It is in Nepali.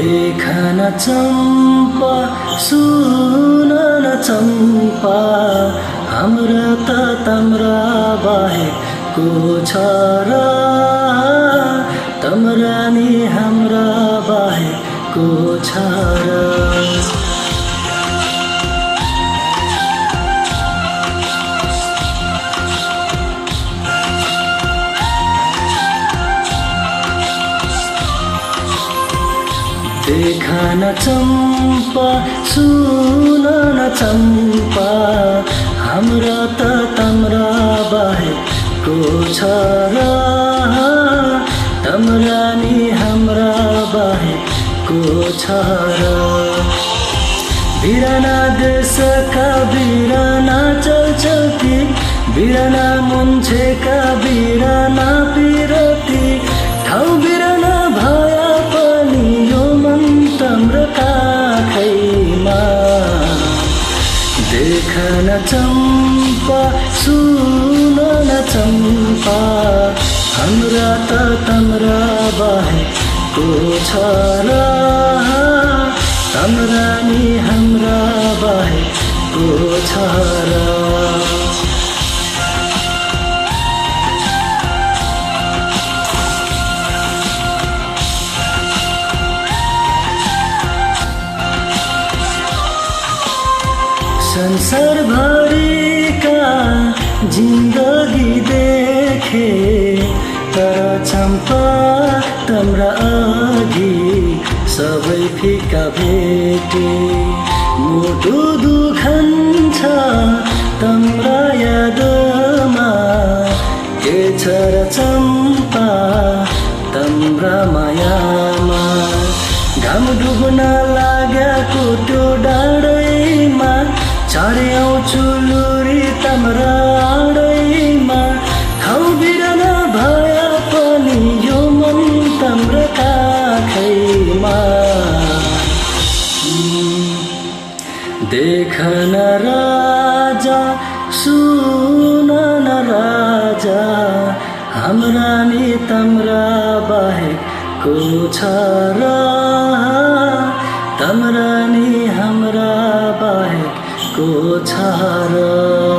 देखन चम्पा सुन न चम्पा हाम्रा त तम्रा बाहेकको छ र तम्रा नि हाम्रा बाहेकको छ र देखन चम्पा सुन न चम्पा हाम्रा त तम्रा बाहेकको छ र तम्रा नि हाम्रा बाहेकको छ र बिराना देशका बिराना चलचल्ती बिराना मुन्छेका बिराना पिरती ठाउँ बिराना भया पनि यो मन तम्रा काखैमा देखन चम्पा सुन न चम्पा हाम्रा त तम्रा बाहेकको छ र तम्रा नि हाम्रा बाहेकको छ र संसारभरिका जिन्दगी देखे तर चम्पा तम्रा अघि सबै फिका भेटे मुटु दुखन्छ तम्रा यादमा के छ र चम्पा तम्रा मायामा घाम डुब्न लागेको त्यो डाँडैमा चाँडै आउँछु लुरी तम्रा आडैमा ठाउँ बिराना भए पनि यो मन तम्रा काखैमा देखन राजा सुन न राजा हाम्रा नि तम्रा बाहेकको छ र तम्रा नि हाम्रा बाहेकको छ र